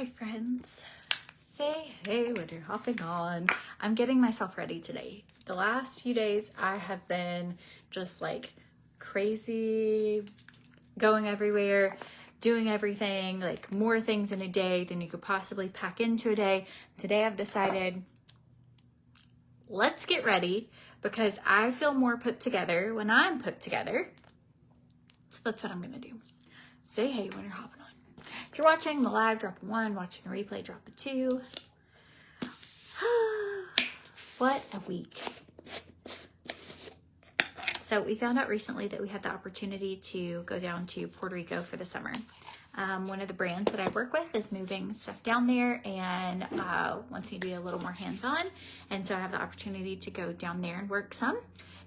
Hi friends, say hey when you're hopping on. I'm getting myself ready today. The last few days I have been just like crazy, going everywhere, doing everything, like more things in a day than you could possibly pack into a day. Today I've decided, let's get ready because I feel more put together when I'm put together. So that's what I'm gonna do. Say hey when you're hopping on. If you're watching the live, drop a 1. Watching the replay, drop a 2. What a week. So we found out recently that we had the opportunity to go down to Puerto Rico for the summer. One of the brands that I work with is moving stuff down there and wants me to be a little more hands-on. And so I have the opportunity to go down there and work some.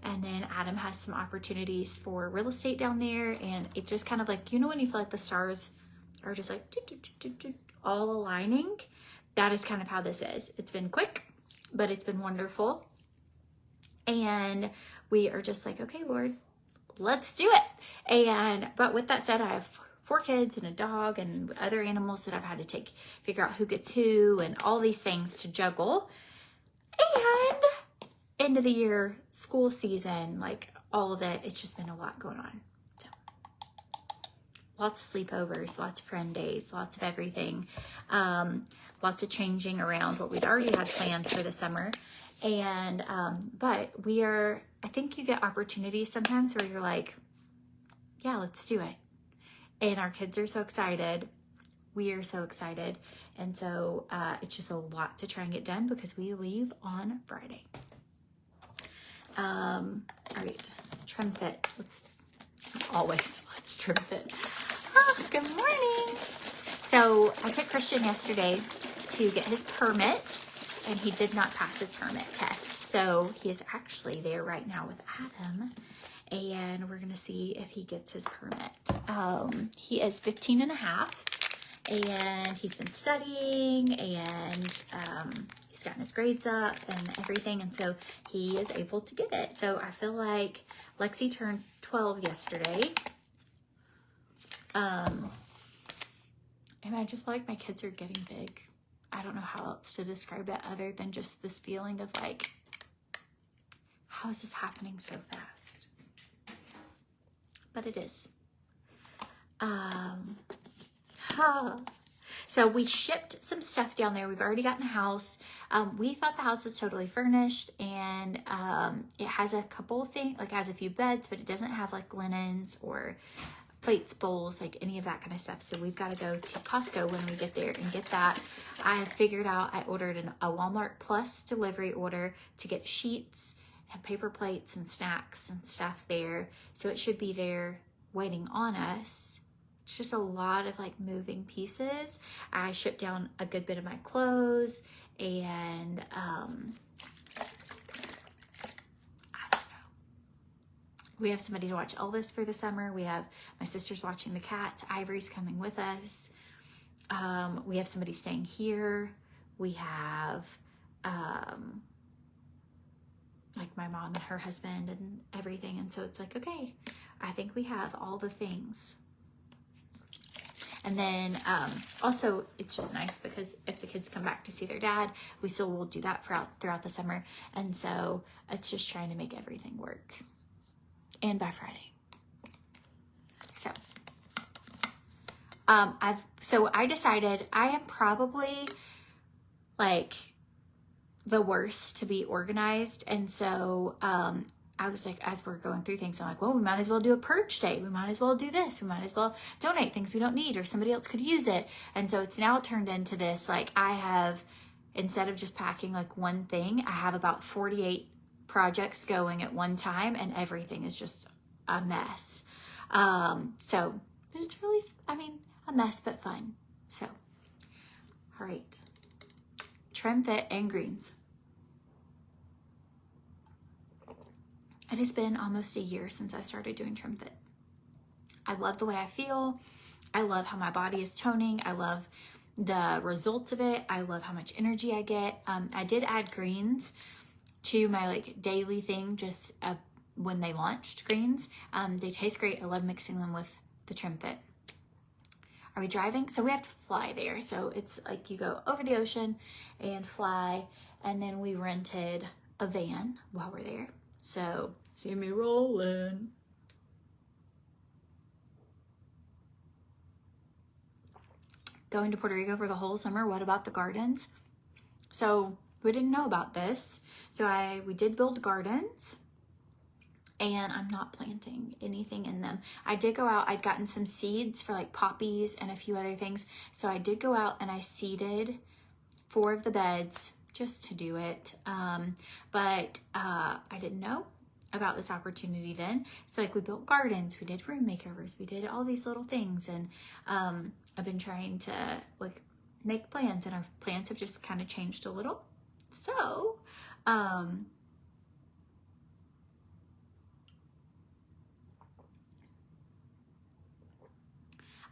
And then Adam has some opportunities for real estate down there. And it just kind of like, you know, when you feel like the stars are just like all aligning, that is kind of how this is. It's been quick, but it's been wonderful. And we are just like, okay, Lord, let's do it. But with that said, I have 4 kids and a dog and other animals that I've had to figure out who gets who and all these things to juggle. And end of the year, school season, like all of it, it's just been a lot going on. So lots of sleepovers, lots of friend days, lots of everything. Lots of changing around what we'd already had planned for the summer. And, but I think you get opportunities sometimes where you're like, yeah, let's do it. And our kids are so excited. We are so excited. And so it's just a lot to try and get done because we leave on Friday. All right, Trimfit. Let's Trimfit. Oh, good morning. So I took Christian yesterday to get his permit and he did not pass his permit test. So he is actually there right now with Adam and we're gonna see if he gets his permit. He is 15 and a half and he's been studying and he's gotten his grades up and everything, and so he is able to get it. So I feel like Lexi turned 12 yesterday, and I just feel like my kids are getting big. I don't know how else to describe it other than just this feeling of like, how is this happening so fast? But it is. So we shipped some stuff down there. We've already gotten a house. We thought the house was totally furnished and it has a couple things, like it has a few beds, but it doesn't have like linens or plates, bowls, like any of that kind of stuff. So we've got to go to Costco when we get there and get that. I figured out, I ordered a Walmart Plus delivery order to get sheets and paper plates and snacks and stuff there. So it should be there waiting on us. It's just a lot of like moving pieces. I shipped down a good bit of my clothes and I don't know. We have somebody to watch Elvis for the summer. We have my sister's watching the cats. Ivory's coming with us. We have somebody staying here. We have like my mom and her husband and everything. And so it's like, okay, I think we have all the things. And then also it's just nice because if the kids come back to see their dad, we still will do that throughout the summer. And so it's just trying to make everything work. And by Friday. So I decided I am probably like the worst to be organized. And so I was like, as we're going through things, I'm like, well, we might as well do a purge day. We might as well do this. We might as well donate things we don't need or somebody else could use it. And so it's now turned into this, like I have, instead of just packing like one thing, I have about 48 projects going at one time and everything is just a mess. So it's really, a mess, but fun. So, all right. Trimfit and greens. It has been almost a year since I started doing Trimfit. I love the way I feel. I love how my body is toning. I love the results of it. I love how much energy I get. I did add greens to my like daily thing just when they launched greens. They taste great. I love mixing them with the Trimfit. are we driving? So we have to fly there. So it's like you go over the ocean and fly, and then we rented a van while we're there. So see me rolling. Going to Puerto Rico for the whole summer. What about the gardens? So we didn't know about this. So we did build gardens, and I'm not planting anything in them. I did go out, I'd gotten some seeds for like poppies and a few other things. So I did go out and I seeded 4 of the beds just to do it. But I didn't know about this opportunity then. So like we built gardens, we did room makeovers, we did all these little things. And I've been trying to like make plans, and our plans have just kind of changed a little. So, I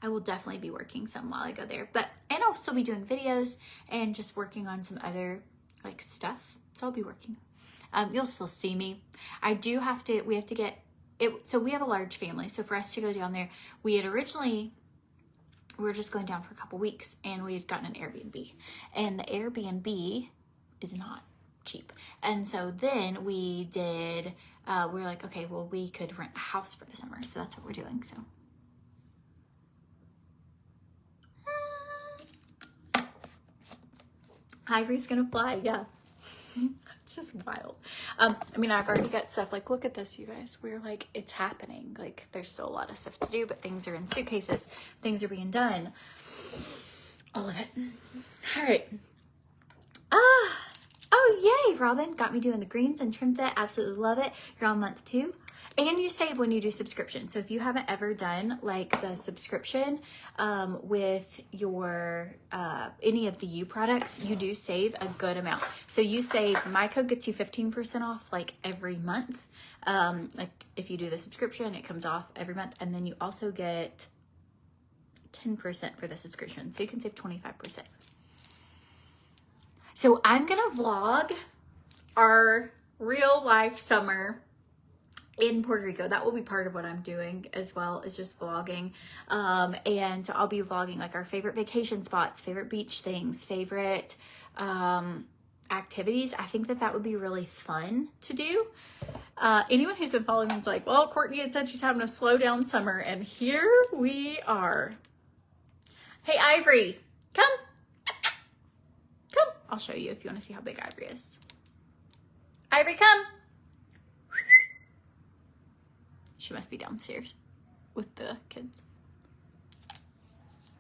will definitely be working some while I go there, and I'll still be doing videos and just working on some other like stuff. So I'll be working. You'll still see me. We have to get it. So we have a large family. So for us to go down there, we were just going down for a couple weeks, and we had gotten an Airbnb, and the Airbnb is not cheap. And so then we were like, okay, well, we could rent a house for the summer. So that's what we're doing. So Ivory's gonna fly, yeah. It's just wild. I mean, I've already got stuff, like, look at this, you guys. We're like, it's happening. Like, there's still a lot of stuff to do, but things are in suitcases. Things are being done. All of it. All right. Oh, yay, Robin. Got me doing the greens and Trimfit. Absolutely love it. You're on month 2. And you save when you do subscription. So if you haven't ever done like the subscription with your any of the U products, you do save a good amount. So you save, my code gets you 15% off like every month. Like if you do the subscription, it comes off every month. And then you also get 10% for the subscription. So you can save 25%. So I'm gonna vlog our real life summer in Puerto Rico. That will be part of what I'm doing as well, is just vlogging. And so I'll be vlogging like our favorite vacation spots, favorite beach things, favorite activities. I think that would be really fun to do. Anyone who's been following me is like, well, Courtney had said she's having a slow down summer, and here we are. Hey, Ivory, come. Come. I'll show you if you want to see how big Ivory is. Ivory, come. She must be downstairs with the kids,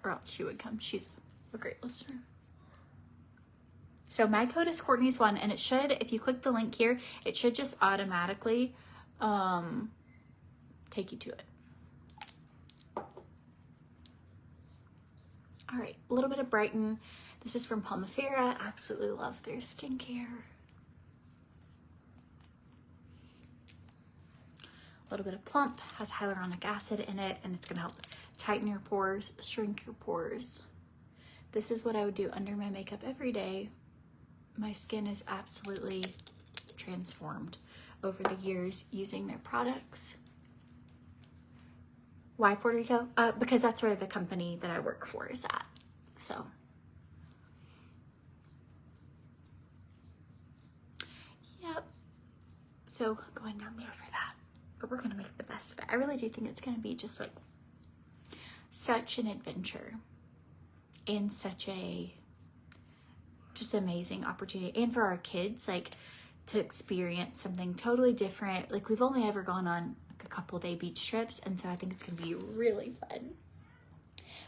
or else she would come. She's a great listener. So my code is CORTNEYSWANN, and it should, if you click the link here, it should just automatically take you to it. All right, a little bit of Brighton. This is from Palmifera. Absolutely love their skincare. A little bit of Plump, has hyaluronic acid in it, and it's gonna help tighten your pores, shrink your pores. This is what I would do under my makeup every day. My skin is absolutely transformed over the years using their products. Why Puerto Rico? Because that's where the company that I work for is at. So. Yep. So going down there for that. But we're gonna make the best of it. I really do think it's gonna be just like such an adventure and such a just amazing opportunity. And for our kids, like to experience something totally different. Like we've only ever gone on like a couple day beach trips, and so I think it's gonna be really fun.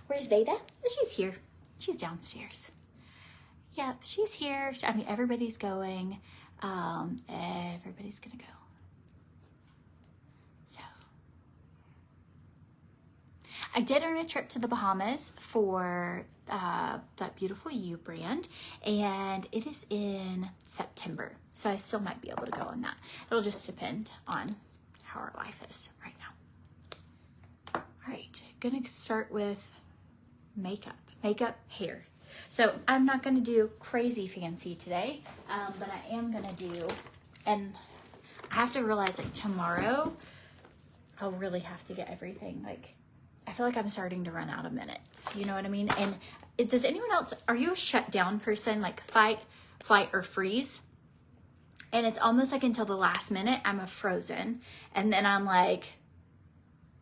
Where's Veda? She's here. She's downstairs. Yeah, she's here. I mean, everybody's going. Everybody's gonna go. So I did earn a trip to the Bahamas for that beautiful U brand, and it is in September. So I still might be able to go on that. It'll just depend on how our life is right now. All right, gonna start with makeup, hair. So I'm not gonna do crazy fancy today, but I am gonna do, and I have to realize like tomorrow, I'll really have to get everything like I feel like I'm starting to run out of minutes. You know what I mean? And does anyone else, are you a shut down person, like fight, flight, or freeze? And it's almost like until the last minute, I'm a frozen. And then I'm like,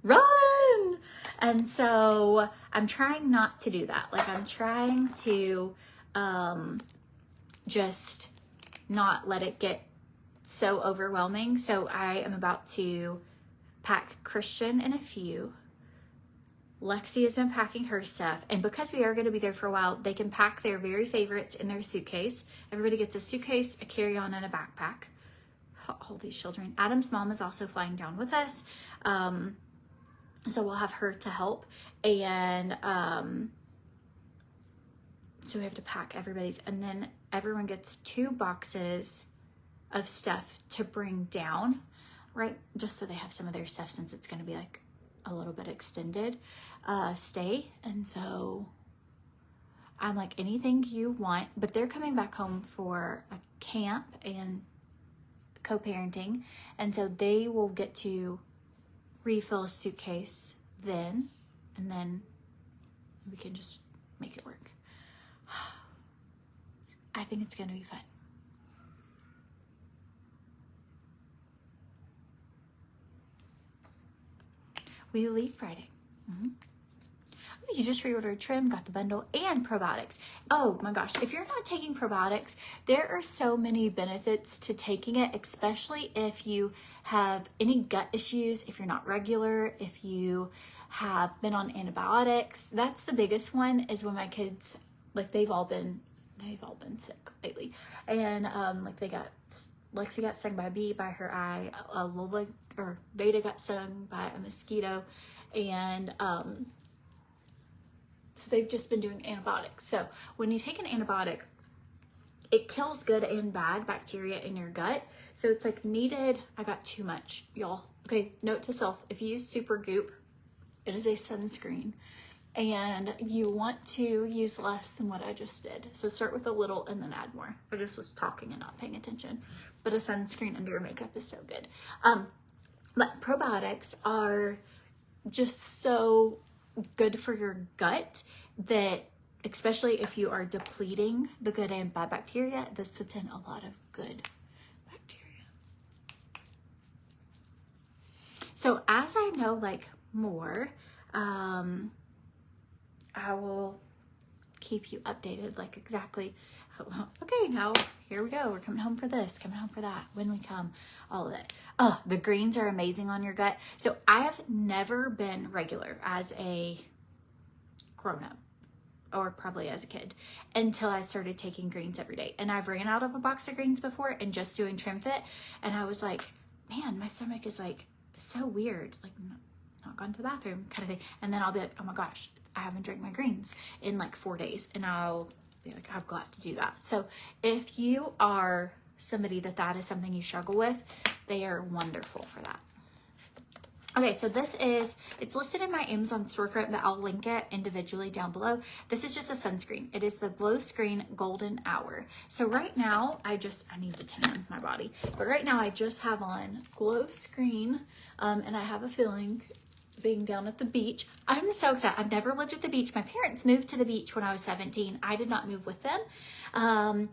run! And so I'm trying not to do that. Like I'm trying to just not let it get so overwhelming. So I am about to pack Christian in a few. Lexi has been packing her stuff, and because we are going to be there for a while, they can pack their very favorites in their suitcase. Everybody gets a suitcase, a carry-on, and a backpack. All these children. Adam's mom is also flying down with us, so we'll have her to help, and so we have to pack everybody's, and then everyone gets 2 boxes of stuff to bring down, right? Just so they have some of their stuff, since it's going to be like a little bit extended stay. And so I'm like, anything you want, but they're coming back home for a camp and co-parenting, and so they will get to refill a suitcase then, and then we can just make it work. I think it's gonna be fun. We leave Friday. Oh, you just reordered Trim, got the bundle, and probiotics. Oh my gosh, if you're not taking probiotics, there are so many benefits to taking it, especially if you have any gut issues, if you're not regular, if you have been on antibiotics. That's the biggest one, is when my kids, like they've all been sick lately. And like Lexi got stung by a bee by her eye, Veda got stung by a mosquito, and so they've just been doing antibiotics. So when you take an antibiotic, it kills good and bad bacteria in your gut. So it's like needed. I got too much, y'all. Okay, note to self, if you use Super Goop, it is a sunscreen, and you want to use less than what I just did. So start with a little and then add more. I just was talking and not paying attention. But a sunscreen under your makeup is so good. But probiotics are just so good for your gut that, especially if you are depleting the good and bad bacteria, this puts in a lot of good bacteria. So as I know like more, I will keep you updated, like exactly, okay, now here we go, we're coming home for this, coming home for that, when we come, all of it. Oh, the greens are amazing on your gut. So I have never been regular as a grown-up, or probably as a kid, until I started taking greens every day. And I've ran out of a box of greens before and just doing Trimfit, and I was like, man, my stomach is like so weird, like not gone to the bathroom kind of thing. And then I'll be like, oh my gosh, I haven't drank my greens in like 4 days, and I'll be like, I've got to do that. So if you are somebody that is something you struggle with, they are wonderful for that. Okay, so it's listed in my Amazon storefront, but I'll link it individually down below. This is just a sunscreen. It is the Glow Screen Golden Hour. So right now, I need to tan my body, but right now I just have on Glow Screen, and I have a feeling, being down at the beach, I'm so excited. I've never lived at the beach. My parents moved to the beach when I was 17. I did not move with them.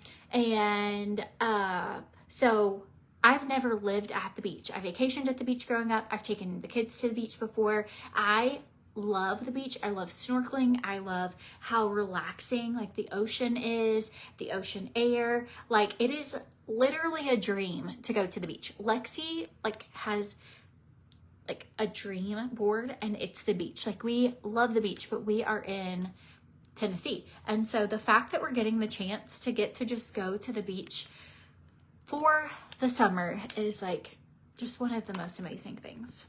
So I've never lived at the beach. I vacationed at the beach growing up. I've taken the kids to the beach before. I love the beach. I love snorkeling. I love how relaxing like the ocean is, the ocean air. Like it is literally a dream to go to the beach. Lexi has like a dream board, and it's the beach. Like we love the beach, but we are in Tennessee. And so the fact that we're getting the chance to get to just go to the beach for the summer is like just one of the most amazing things.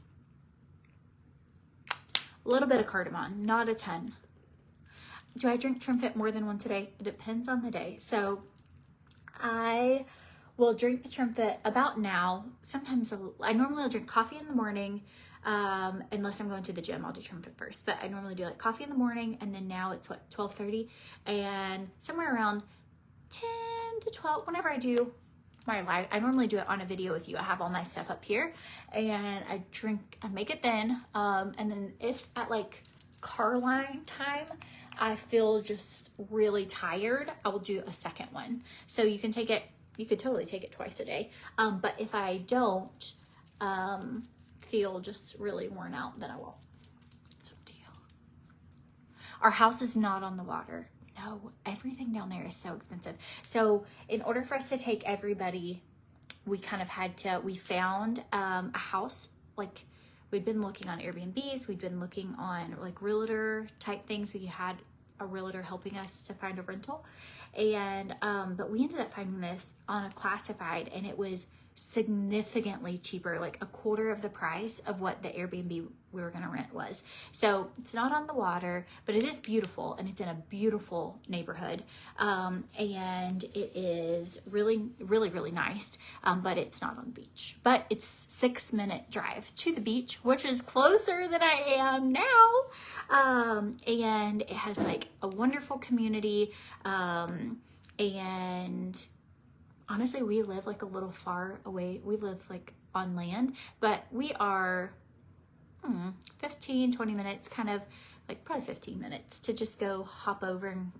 A little bit of cardamom, not a ton. Do I drink Trimfit more than once a day? It depends on the day. So I will drink the Trimfit about now. Sometimes I normally will drink coffee in the morning, unless I'm going to the gym. I'll do Trimfit first, but I normally do like coffee in the morning, and then now it's what, 12:30, and somewhere around 10 to 12, whenever I do my live, I normally do it on a video with you. I have all my stuff up here, and I make it then, and then if at like car line time, I feel just really tired, I will do a second one. So you can take it, you could totally take it twice a day. But if I don't feel just really worn out, then I won't. It's up to you. Our house is not on the water. No, everything down there is so expensive. So in order for us to take everybody, we kind of had to, we found a house, like we'd been looking on Airbnbs, we'd been looking on like realtor type things. We had a realtor helping us to find a rental. And, but we ended up finding this on a classified, and it was significantly cheaper, like a quarter of the price of what the Airbnb we were going to rent was. So it's not on the water, but it is beautiful, and it's in a beautiful neighborhood. And it is really, really, really nice. But it's not on the beach, but it's 6-minute drive to the beach, which is closer than I am now. And it has like a wonderful community. And honestly, we live like a little far away. We live like on land, but we are 15, 20 minutes, kind of like probably 15 minutes to just go hop over and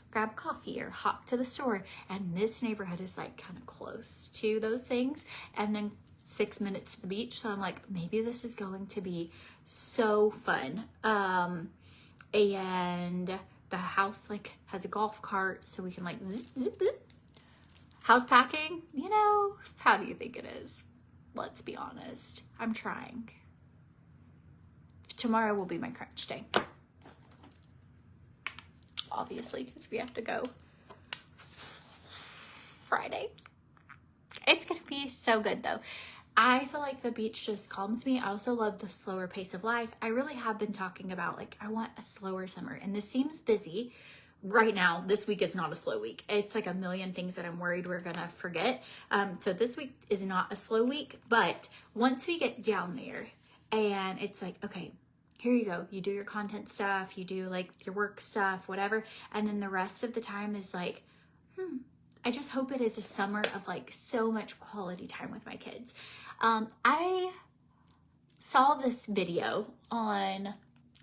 grab coffee or hop to the store. And this neighborhood is like kind of close to those things. And then 6 minutes to the beach. So I'm like, maybe this is going to be so fun. And the house like has a golf cart, so we can like zip, zip, zip. House packing, you know, how do you think it is? Let's be honest. I'm trying. Tomorrow will be my crunch day. Obviously, because we have to go Friday. It's going to be so good though. I feel like the beach just calms me. I also love the slower pace of life. I really have been talking about like, I want a slower summer, and this seems busy. Right now, this week is not a slow week. It's like a million things that I'm worried we're gonna forget. So this week is not a slow week, but once we get down there and it's like, okay, here you go. You do your content stuff, you do like your work stuff, whatever. And then the rest of the time is like, I just hope it is a summer of like so much quality time with my kids. I saw this video on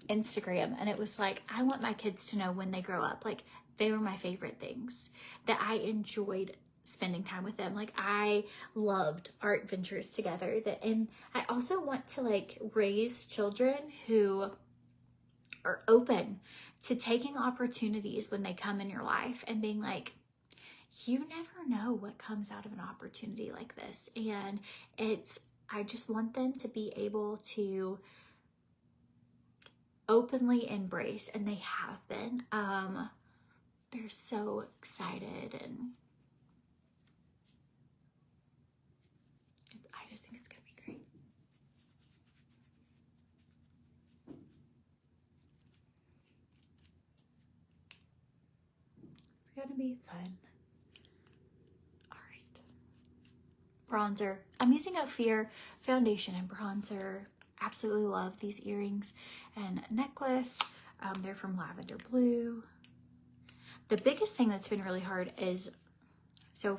Instagram, and it was like, I want my kids to know when they grow up, like they were my favorite things, that I enjoyed spending time with them. Like I loved our adventures together, and I also want to like raise children who are open to taking opportunities when they come in your life and being like, you never know what comes out of an opportunity like this. And I just want them to be able to openly embrace, and they have been. They're so excited, and I just think it's gonna be great. It's gonna be fun. All right. Bronzer. I'm using Ophir foundation and bronzer. Absolutely love these earrings and necklace. They're from Lavender Blue. The biggest thing that's been really hard is, so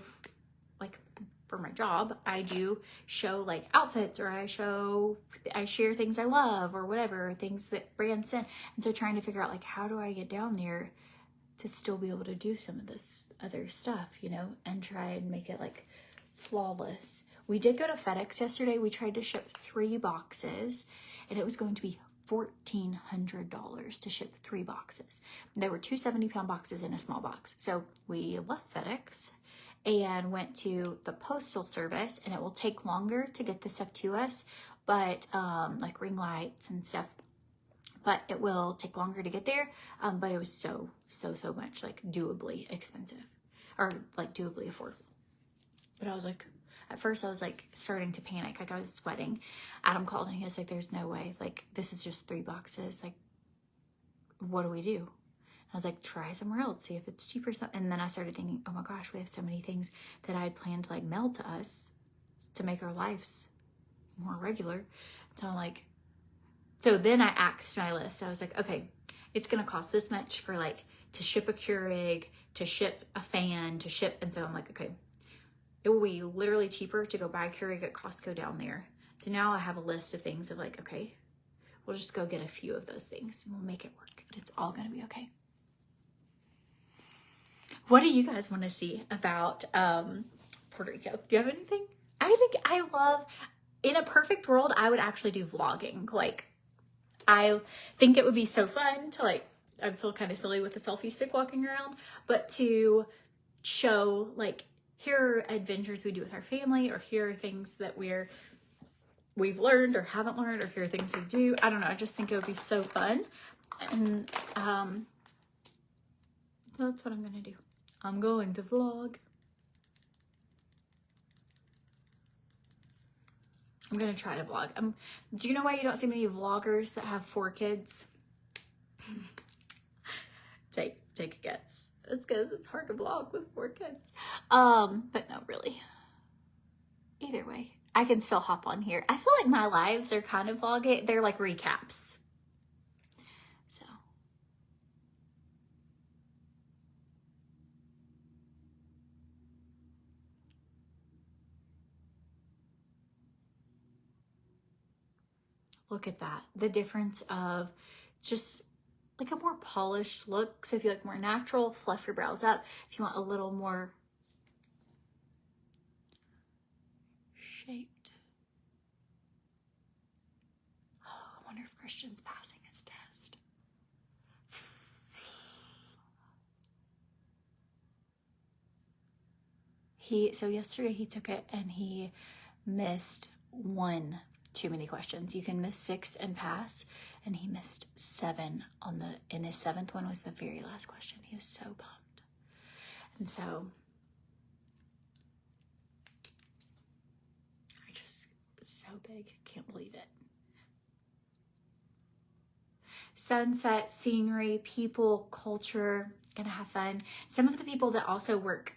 like for my job, I do show like outfits, or I share things I love or whatever, things that brands send. And so trying to figure out like, how do I get down there to still be able to do some of this other stuff, you know, and try and make it like flawless. We did go to FedEx yesterday. We tried to ship 3 boxes, and it was going to be $1,400 to ship 3 boxes. There were 2 70-pound boxes in a small box. So we left FedEx and went to the postal service, and it will take longer to get the stuff to us, but like ring lights and stuff, but it will take longer to get there. But it was so much like doably expensive, or like doably affordable. But I was like, at first I was like starting to panic, like I was sweating. Adam called and he was like, there's no way, like this is just 3 boxes, like what do we do? I was like, try somewhere else, see if it's cheaper. And then I started thinking, oh my gosh, we have so many things that I had planned to like mail to us to make our lives more regular. So I'm like, so then I axed my list. I was like, okay, it's gonna cost this much for like to ship a Keurig, to ship a fan, to ship. And so I'm like, okay, it will be literally cheaper to go buy a Keurig at Costco down there. So now I have a list of things of like, okay, we'll just go get a few of those things and we'll make it work. It's all going to be okay. What do you guys want to see about Puerto Rico? Do you have anything? In a perfect world, I would actually do vlogging. Like, I think it would be so fun to like, I feel kind of silly with a selfie stick walking around, but to show like, here are adventures we do with our family, or here are things that we've learned or haven't learned, or here are things we do. I don't know. I just think it would be so fun. And that's what I'm going to do. I'm going to vlog. I'm going to try to vlog. Do you know why you don't see many vloggers that have 4 kids? Take a guess. It's because it's hard to vlog with 4 kids. But no, really. Either way, I can still hop on here. I feel like my lives are kind of vlogging. They're like recaps. So. Look at that. The difference of just like a more polished look. So if you like more natural, fluff your brows up. If you want a little more shaped. Oh, I wonder if Christian's passing his test. So yesterday he took it and he missed 1 too many questions. You can miss 6 and pass, and he missed 7 in his 7th one was the very last question. He was so bummed. And so it's so big, can't believe it. Sunset, scenery, people, culture, gonna have fun. Some of the people that also work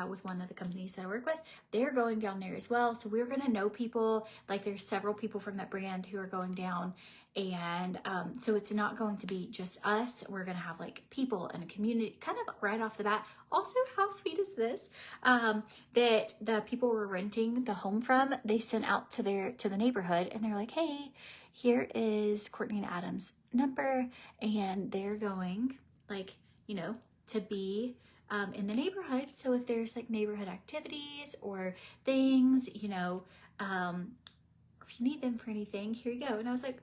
with one of the companies that I work with, they're going down there as well. So we're gonna know people, like there's several people from that brand who are going down. And so it's not going to be just us. We're gonna have like people and a community kind of right off the bat. Also, how sweet is this? That the people we're renting the home from, they sent out to the neighborhood and they're like, hey, here is Courtney and Adam's number. And they're going like, you know, to be in the neighborhood. So if there's like neighborhood activities or things, you know, if you need them for anything, here you go. And I was like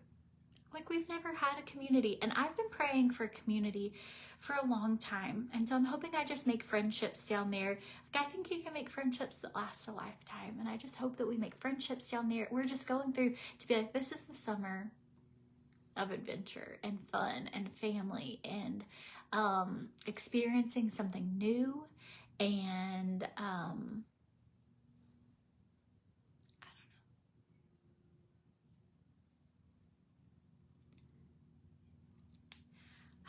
we've never had a community, and I've been praying for a community for a long time. And so I'm hoping I just make friendships down there. Like, I think you can make friendships that last a lifetime. And I just hope that we make friendships down there. We're just going through to be like, this is the summer of adventure and fun and family and experiencing something new and I don't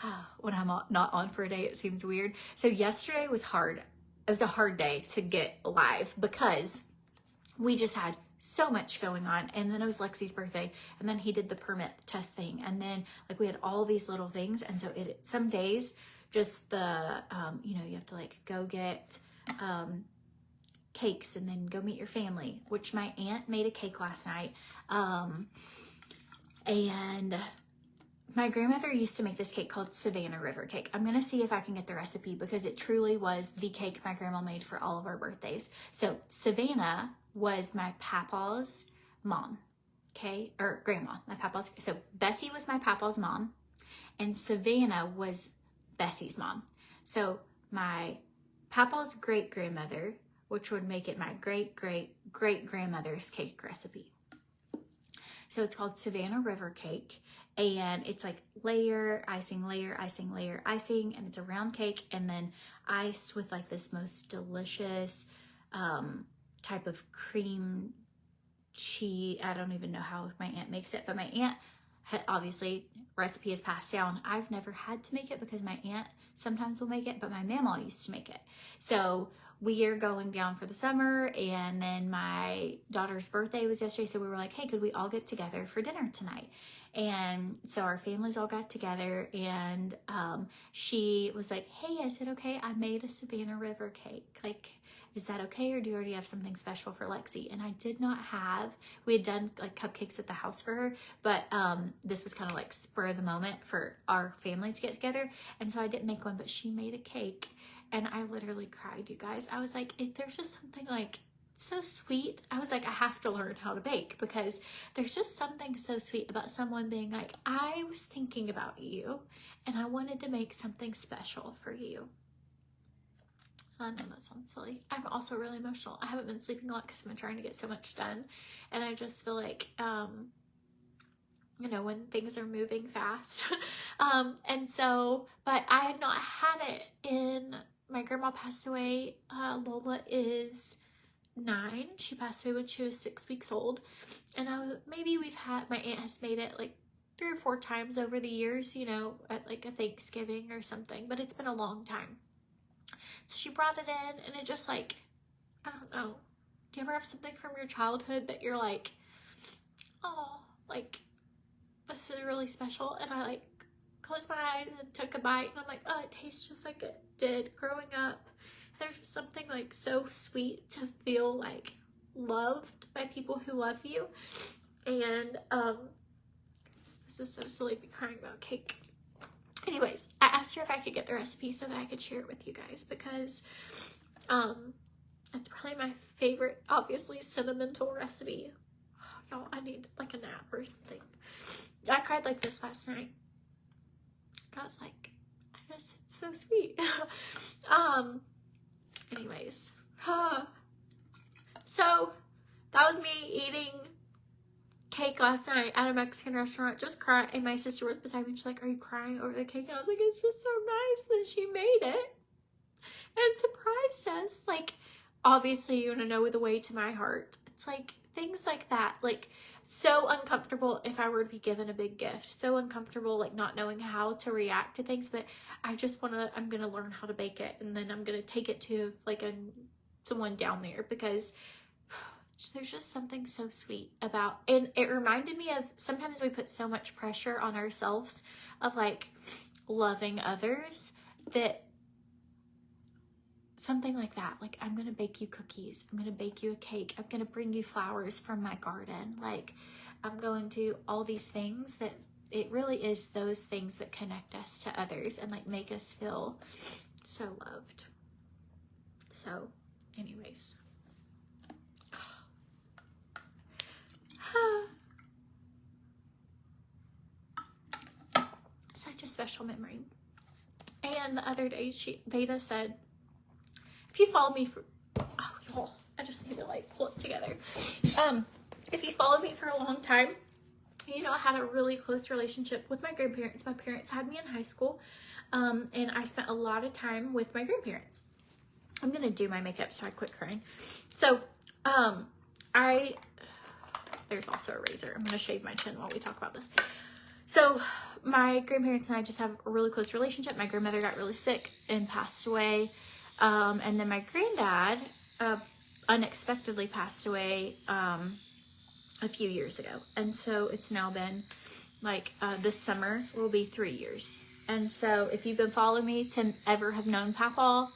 know. When I'm not on for a day, it seems weird. So yesterday was hard. It was a hard day to get live because we just had so much going on. And then it was Lexi's birthday, and then he did the permit test thing. And then like we had all these little things. And so some days just the, you know, you have to like go get cakes and then go meet your family, which my aunt made a cake last night. And my grandmother used to make this cake called Savannah River cake. I'm going to see if I can get the recipe because it truly was the cake my grandma made for all of our birthdays. So Savannah was my papa's mom, okay? Or grandma, my papa's. So Bessie was my papa's mom and Savannah was Bessie's mom. So my papa's great-grandmother, which would make it my great-great-great-grandmother's cake recipe. So it's called Savannah River cake. And it's like layer, icing, layer, icing, layer, icing. And it's a round cake and then iced with like this most delicious type of cream cheese. I don't even know how my aunt makes it, but my aunt obviously recipe is passed down. I've never had to make it because my aunt sometimes will make it, but my mama used to make it. So we are going down for the summer, and then my daughter's birthday was yesterday. So we were like, hey, could we all get together for dinner tonight? And so our families all got together, and she was like, hey, is it okay? I made a Savannah River cake. Like, is that okay, or do you already have something special for Lexi? And I did not have, we had done like cupcakes at the house for her, but this was kind of like spur of the moment for our family to get together. And so I didn't make one, but she made a cake, and I literally cried, you guys. I was like, there's just something like so sweet. I was like, I have to learn how to bake, because there's just something so sweet about someone being like, I was thinking about you and I wanted to make something special for you. I know that sounds silly. I'm also really emotional. I haven't been sleeping a lot because I've been trying to get so much done. And I just feel like, you know, when things are moving fast. And so, but I had not had it in, my grandma passed away. Lola is 9. She passed away when she was 6 weeks old. And maybe my aunt has made it like 3 or 4 times over the years, you know, at like a Thanksgiving or something, but it's been a long time. So she brought it in, and it just like, I don't know. Do you ever have something from your childhood that you're like, oh, like, this is really special? And I like closed my eyes and took a bite, and I'm like, oh, it tastes just like it did growing up. There's just something like so sweet to feel like loved by people who love you. And this is so silly to be crying about cake. Anyways, I asked her if I could get the recipe so that I could share it with you guys, because it's probably my favorite, obviously, sentimental recipe. Oh, y'all, I need like a nap or something. I cried like this last night. I was like, it's so sweet. Anyways, so that was me eating cake last night at a Mexican restaurant, just crying. And my sister was beside me, she's like, are you crying over the cake? And I was like, it's just so nice that she made it and surprised us. Like, obviously, you want to know the way to my heart. It's like things like that, like so uncomfortable if I were to be given a big gift, so uncomfortable, like not knowing how to react to things. But I just I'm gonna learn how to bake it, and then I'm gonna take it to like someone down there, because there's just something so sweet about, and it reminded me of, sometimes we put so much pressure on ourselves of like loving others, that something like that, like, I'm gonna bake you cookies, I'm gonna bake you a cake, I'm gonna bring you flowers from my garden, like I'm going to all these things, that it really is those things that connect us to others and like make us feel so loved. So anyways, such a special memory. And the other day, Veda said, if you follow me for, oh y'all, I just need to like pull it together. If you followed me for a long time, you know, I had a really close relationship with my grandparents. My parents had me in high school, and I spent a lot of time with my grandparents. I'm gonna do my makeup so I quit crying. So, there's also a razor. I'm gonna shave my chin while we talk about this. So my grandparents and I just have a really close relationship. My grandmother got really sick and passed away. And then my granddad unexpectedly passed away a few years ago. And so it's now been like this summer will be 3 years. And so if you've been following me to ever have known Papaw,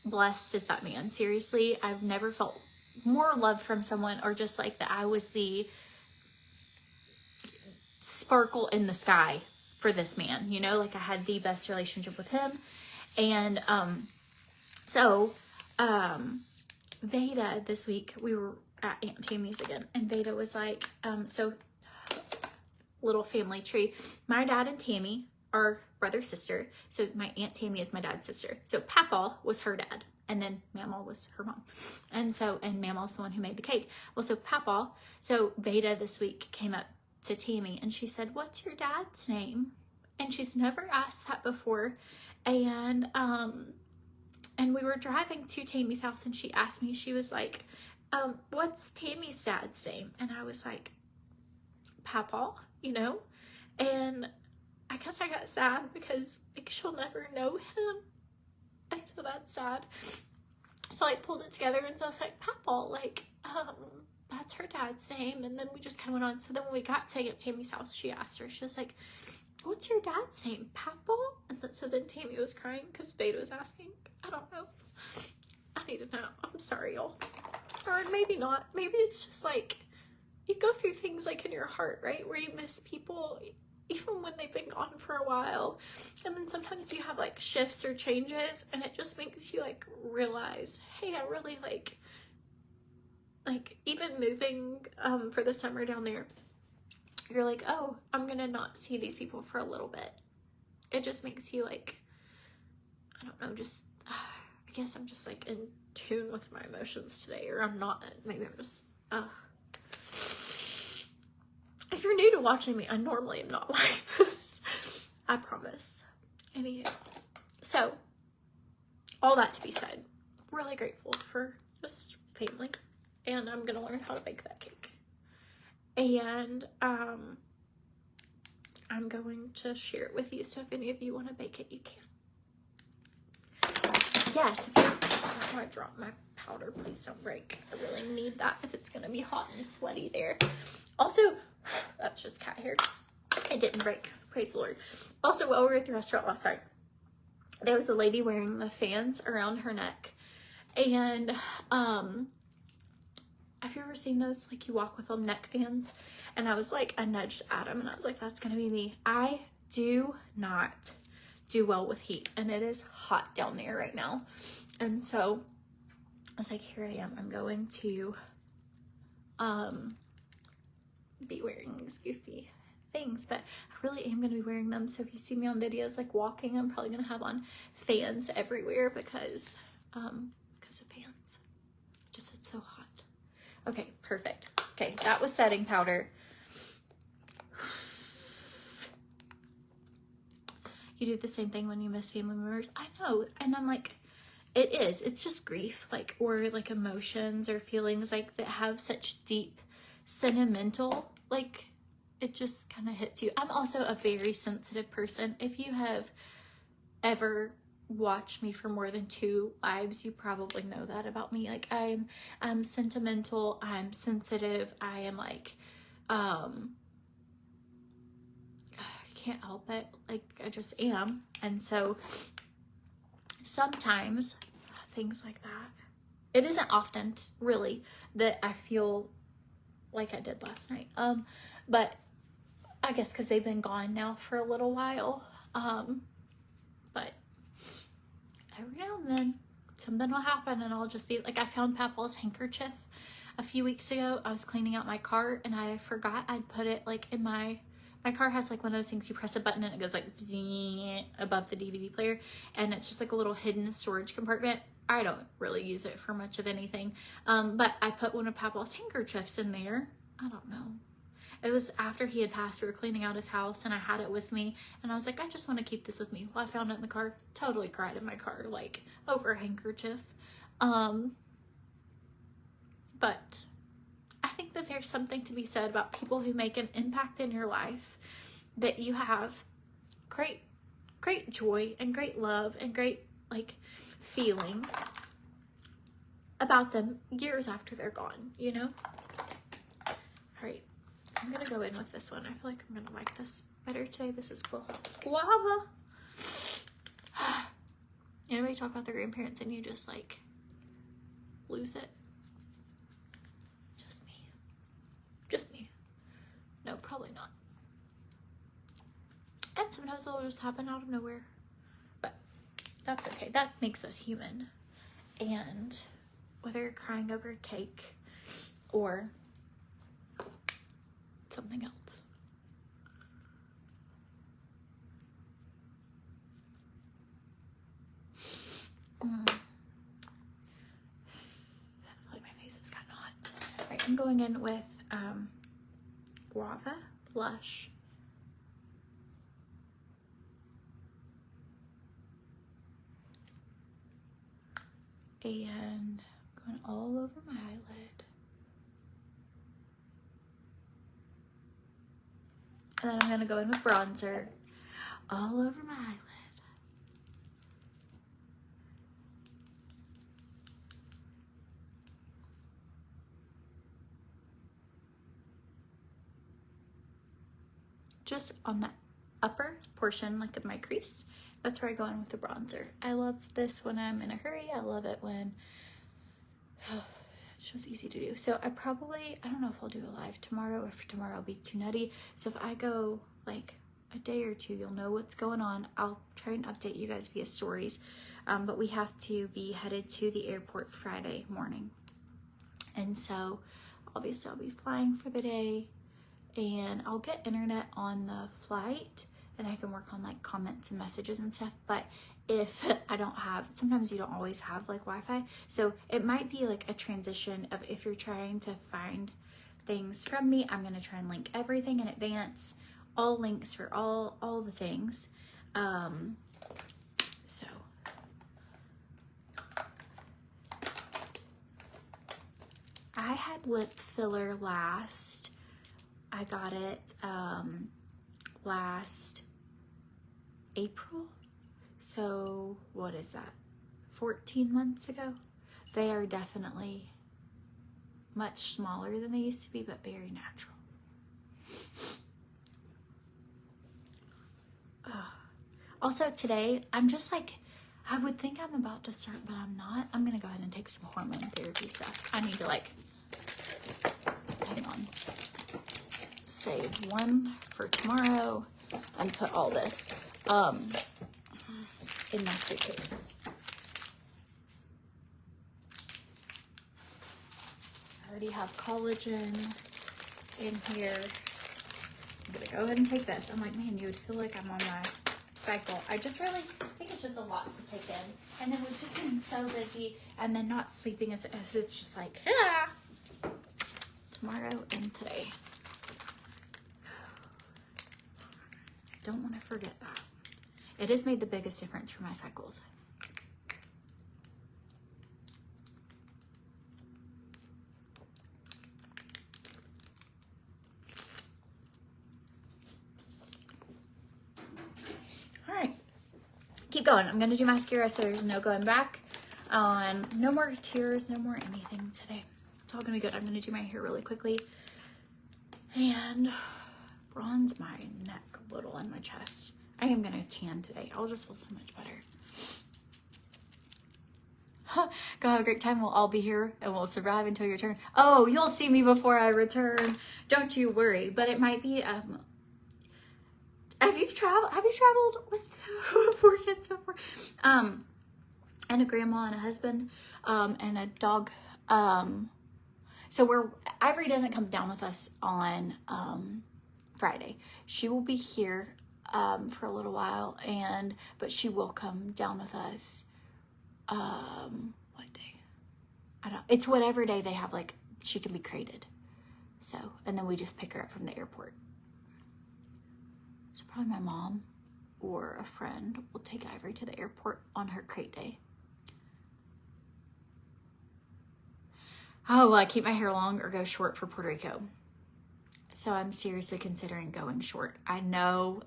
blessed is that man. Seriously, I've never felt more love from someone, or just like that I was the sparkle in the sky for this man, you know, like I had the best relationship with him. And Veda, this week we were at Aunt Tammy's again, and Veda was like, so little family tree, my dad and Tammy are brother sister, so my Aunt Tammy is my dad's sister, so Papaw was her dad, and then Mamaw was her mom, and Mamaw's the one who made the cake. Well, so Papaw, so Veda this week came up to Tammy and she said, what's your dad's name? And she's never asked that before. And we were driving to Tammy's house, and she asked me, she was like, what's Tammy's dad's name? And I was like, Papaw, you know? And I guess I got sad because like she'll never know him. And so that's sad. So I pulled it together, and so I was like, Papaw, like, that's her dad's name. And then we just kind of went on. So then when we got to Aunt Tammy's house, she asked her, she was like, what's your dad's name? Papa? And then, so then Tammy was crying because Beta was asking. I don't know. I need to know. I'm sorry, y'all. Or maybe not. Maybe it's just like, you go through things like in your heart, right? Where you miss people even when they've been gone for a while. And then sometimes you have like shifts or changes, and it just makes you like realize, hey, I really like even moving for the summer down there, you're like, oh, I'm gonna not see these people for a little bit. It just makes you like, I don't know, just I guess I'm just like in tune with my emotions today, or I'm not. Maybe I'm just if you're new to watching me, I normally am not like this, I promise. Anywho, so all that to be said, really grateful for just family, and I'm gonna learn how to bake that cake. And I'm going to share it with you, so if any of you want to bake it, you can. Yes, if I drop my powder, please don't break. I really need that if it's going to be hot and sweaty there. Also, that's just cat hair. It didn't break, praise the Lord. Also, while we were at the restaurant last night, there was a lady wearing the fans around her neck, and have you ever seen those, like you walk with them, neck fans? And I was like, I nudged Adam and I was like, that's gonna be me. I do not do well with heat, and it is hot down there right now. And so I was like, here I am, I'm going to be wearing these goofy things, but I really am going to be wearing them. So if you see me on videos like walking, I'm probably going to have on fans everywhere because of fans. Just, it's so hot. Okay, perfect. Okay, that was setting powder. You do the same thing when you miss family members. I know, and I'm like, it's just grief, like, or like emotions or feelings like that have such deep sentimental, like, it just kind of hits you. I'm also a very sensitive person. If you have ever watched me for more than 2 lives, you probably know that about me. Like, I'm sentimental, I'm sensitive, I am like, I can't help it. Like, I just am. And so sometimes things like that, it isn't often really that I feel like I did last night. But I guess because they've been gone now for a little while. But every now and then something will happen and I'll just be like, I found Papa's handkerchief a few weeks ago. I was cleaning out my car and I forgot I'd put it like in my car has like one of those things you press a button and it goes like above the DVD player, and it's just like a little hidden storage compartment. I don't really use it for much of anything, but I put one of Papa's handkerchiefs in there. I don't know. It was after he had passed. We were cleaning out his house and I had it with me and I was like, I just want to keep this with me. Well, I found it in the car, totally cried in my car, like over a handkerchief. But I think that there's something to be said about people who make an impact in your life, that you have great joy and great love and great like feeling about them years after they're gone, you know? All right, I'm gonna go in with this one. I feel like I'm gonna like this better today. This is guava. Anybody talk about their grandparents and you just like lose it? Just me. No, probably not. And sometimes it'll just happen out of nowhere. But that's okay. That makes us human. And whether you're crying over a cake or something else. I feel like my face has gotten hot. All right, I'm going in with guava blush, and going all over my eyelid, and then I'm going to go in with bronzer all over my eyelid. just on the upper portion, like of my crease. That's where I go in with the bronzer. I love this when I'm in a hurry. I love it when it's just easy to do. So I don't know if I'll do a live tomorrow, or if tomorrow will be too nutty. So if I go like a day or two, you'll know what's going on. I'll try and update you guys via stories. But we have to be headed to the airport Friday morning. And so obviously I'll be flying for the day, and I'll get internet on the flight and I can work on like comments and messages and stuff. But if I don't have, sometimes you don't always have like Wi-Fi. So it might be like a transition of, if you're trying to find things from me, I'm gonna try and link everything in advance, all links for all the things. So I had lip filler last. I got it last April. So what is that? 14 months ago? They are definitely much smaller than they used to be, but very natural. Also today, I'm just like, I would think I'm about to start, but I'm not. I'm gonna go ahead and take some hormone therapy stuff. I need to like, hang on, save one for tomorrow and put all this in my suitcase. I already have collagen in here. I'm gonna go ahead and take this. I'm like, man, you would feel like I'm on my cycle. I just really think it's just a lot to take in. And then we've just been so busy, and then not sleeping as it's just like, tomorrow and today. Don't want to forget that. It has made the biggest difference for my cycles. All right, keep going. I'm gonna do mascara so there's no going back on. No more tears, no more anything today. It's all gonna be good. I'm gonna do my hair really quickly and bronze my neck a little and my chest. I am gonna tan today. I'll just feel so much better. Go have a great time. We'll all be here and we'll survive until your turn. Oh, you'll see me before I return. Don't you worry. But it might be have you traveled with 4 kids before? And a grandma and a husband, and a dog. So Ivory doesn't come down with us on Friday. She will be here for a little while, but she will come down with us. What day? It's whatever day they have, like, she can be crated. So, and then we just pick her up from the airport. So probably my mom or a friend will take Ivory to the airport on her crate day. Oh, will I keep my hair long or go short for Puerto Rico? So I'm seriously considering going short. I know.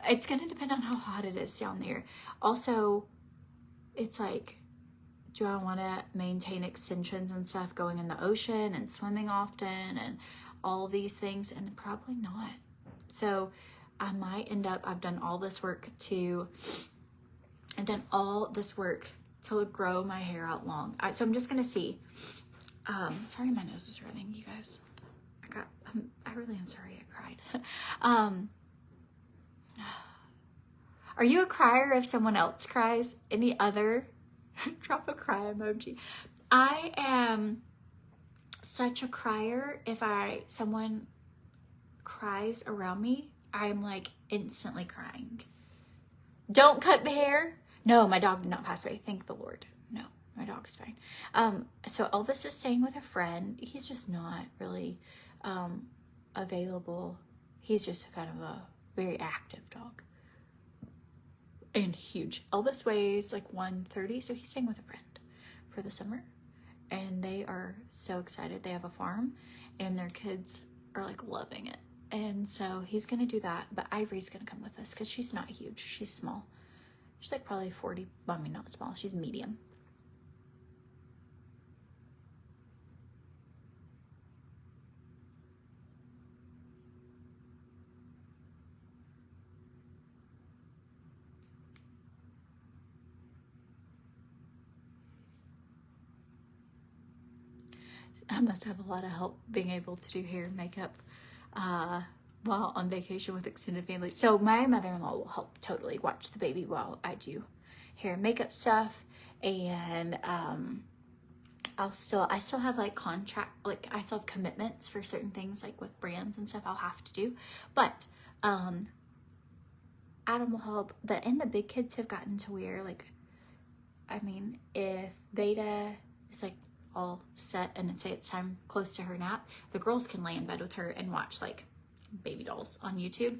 It's going to depend on how hot it is down there. Also, it's like, do I want to maintain extensions and stuff going in the ocean and swimming often and all these things? And probably not. So I might end up, I've done all this work to grow my hair out long. So I'm just going to see. Sorry, my nose is running, you guys. I really am sorry I cried. Are you a crier if someone else cries? Any other? Drop a cry emoji. I am such a crier. If someone cries around me, I'm like instantly crying. Don't cut the hair. No, my dog did not pass away. Thank the Lord. No, my dog's fine. So Elvis is staying with a friend. He's just not really available. He's just kind of a very active dog. And huge. Elvis weighs like 130, so he's staying with a friend for the summer. And they are so excited. They have a farm, and their kids are like loving it. And so he's gonna do that, but Ivory's gonna come with us because she's not huge. She's small. She's like probably 40, well, I mean, not small, she's medium. I must have a lot of help being able to do hair and makeup while on vacation with extended family. So my mother-in-law will help totally watch the baby while I do hair and makeup stuff. And I still have like I still have commitments for certain things, like with brands and stuff I'll have to do. But Adam will help. And the big kids have gotten to where, like, I mean, if Veda is like all set and say it's time close to her nap, the girls can lay in bed with her and watch like baby dolls on YouTube.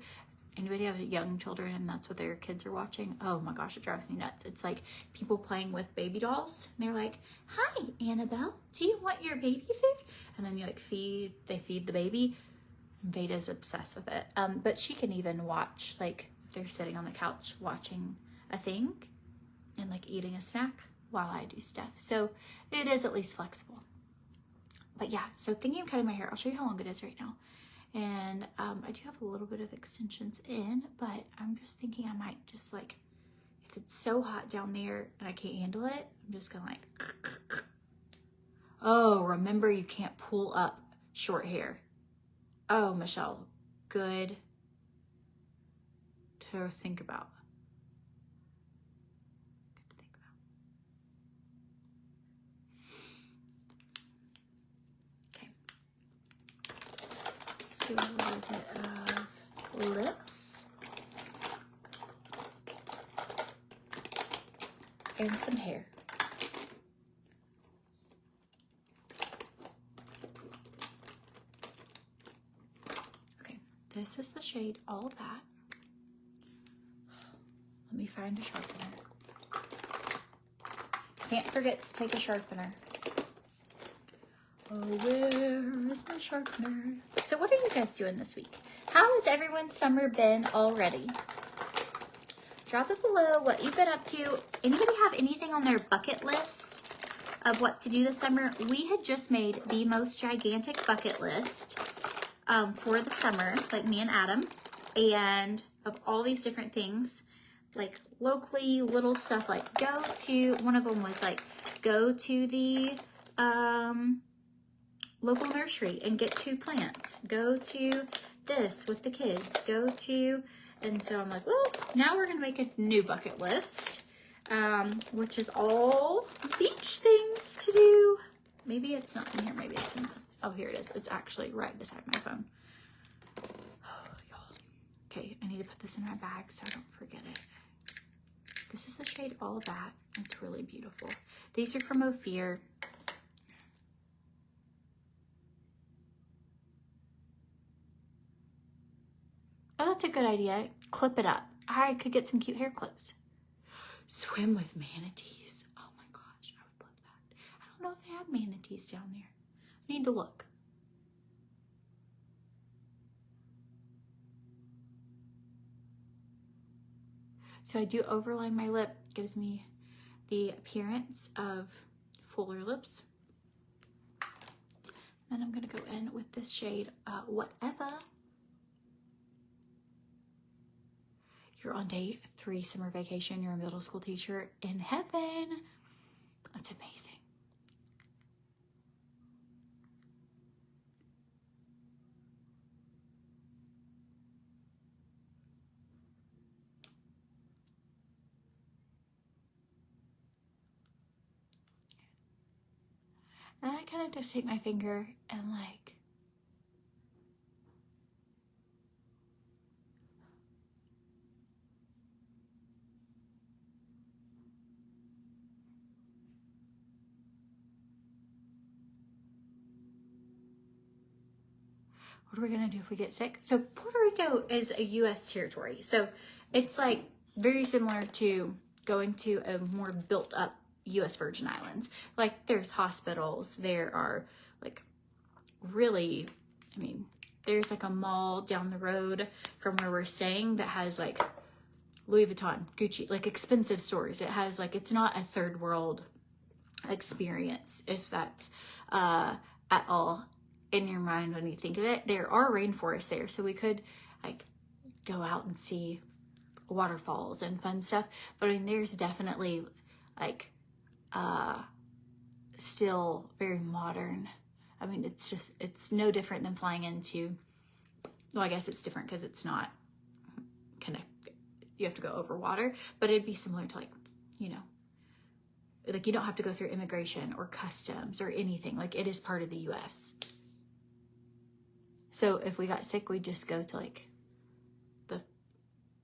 Anybody have young children and that's what their kids are watching? Oh my gosh, it drives me nuts. It's like people playing with baby dolls. And they're like, "Hi, Annabelle, do you want your baby food?" And then you like they feed the baby. Veda's obsessed with it. But she can even watch, like, if they're sitting on the couch watching a thing and like eating a snack while I do stuff. So it is at least flexible. But yeah, so thinking of cutting my hair. I'll show you how long it is right now. And I do have a little bit of extensions in, but I'm just thinking I might just like, if it's so hot down there and I can't handle it, I'm just gonna like, oh, remember you can't pull up short hair. Oh, Michelle, good to think about. Do a little bit of lips and some hair. Okay, this is the shade All That. Let me find a sharpener. Can't forget to take a sharpener. Oh, where is my sharpener? So what are you guys doing this week? How has everyone's summer been already? Drop it below what you've been up to. Anybody have anything on their bucket list of what to do this summer? We had just made the most gigantic bucket list for the summer, like me and Adam, and of all these different things, like locally, little stuff like one of them was like, go to the local nursery and get 2 plants. Go to this with the kids. And so I'm like, well, now we're gonna make a new bucket list, which is all beach things to do. Maybe it's not in here, maybe it's in oh, here it is. It's actually right beside my phone. Oh, y'all. Okay, I need to put this in my bag so I don't forget it. This is the shade All That. It's really beautiful. These are from Ophir. Oh, that's a good idea. Clip it up. I could get some cute hair clips. Swim with manatees. Oh my gosh, I would love that. I don't know if they have manatees down there. I need to look. So I do overline my lip. Gives me the appearance of fuller lips. Then I'm gonna go in with this shade, Whatever. You're on day 3 summer vacation. You're a middle school teacher in heaven. That's amazing. And I kind of just take my finger and like, what are we gonna do if we get sick? So Puerto Rico is a US territory. So it's like very similar to going to a more built up US Virgin Islands. Like there's hospitals, there are like really, I mean, there's like a mall down the road from where we're staying that has like Louis Vuitton, Gucci, like expensive stores. It has like, it's not a third world experience, if that's at all in your mind when you think of it. There are rainforests there, so we could like go out and see waterfalls and fun stuff. But I mean, there's definitely like still very modern I mean, it's no different than flying into, well, I guess it's different because it's not you have to go over water, but it'd be similar to, like, you know, like you don't have to go through immigration or customs or anything. Like, it is part of the US. So if we got sick, we'd just go to like the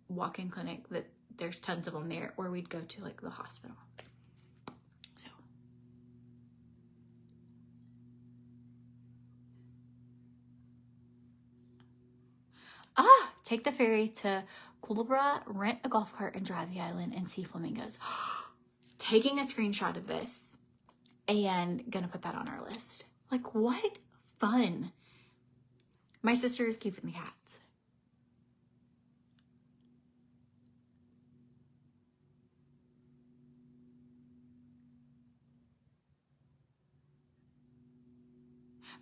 walk-in clinic that there's tons of them there, or we'd go to like the hospital. So take the ferry to Culebra, rent a golf cart and drive the island and see flamingos. Taking a screenshot of this and gonna put that on our list. Like, what fun. My sister is keeping the cats.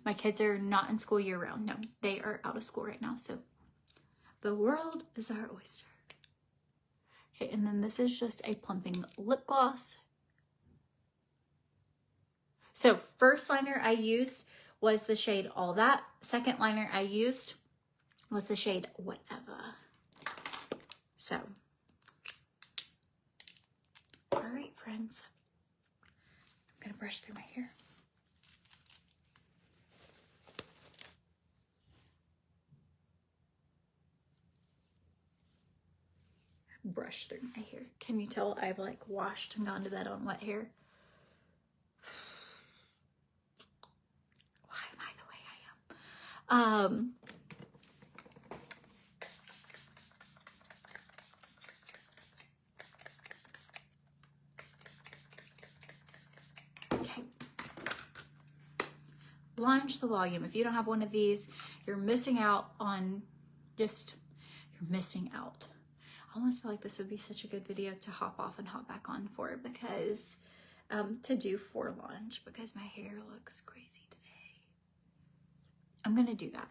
My kids are not in school year round. No, they are out of school right now. So the world is our oyster. Okay, and then this is just a plumping lip gloss. So first liner I used was the shade All That. Second liner I used was the shade Whatever. So, all right, friends. I'm gonna brush through my hair. Brush through my hair. Can you tell I've like washed and gone to bed on wet hair? Why am I the way I am? Okay. Launch the volume. If you don't have one of these, you're missing out on you're missing out. I almost feel like this would be such a good video to hop off and hop back on for, because to do for launch, because my hair looks crazy today. I'm gonna do that.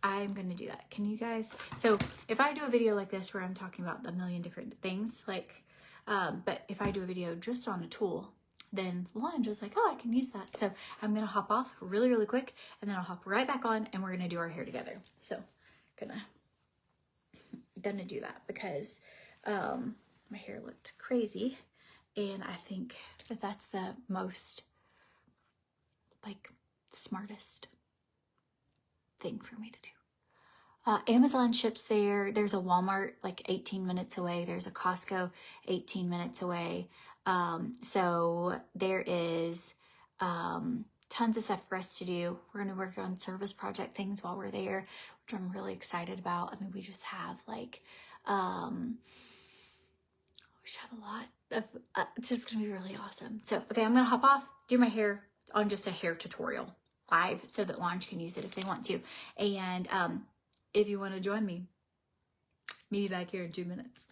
I'm gonna do that. Can you guys, so if I do a video like this where I'm talking about a million different things, like, but if I do a video just on a tool, then launch is like, oh, I can use that. So I'm gonna hop off really, really quick, and then I'll hop right back on and we're gonna do our hair together. So gonna do that because my hair looked crazy, and I think that that's the most, like, smartest thing for me to do. Amazon ships there. There's a Walmart like 18 minutes away. There's a Costco 18 minutes away. So there is tons of stuff for us to do. We're going to work on service project things while we're there, which I'm really excited about. I mean, we just have like, we just have a lot of, it's just going to be really awesome. So, okay, I'm going to hop off, do my hair on just a hair tutorial live so that Launch can use it if they want to. And if you want to join me, meet me back here in 2 minutes.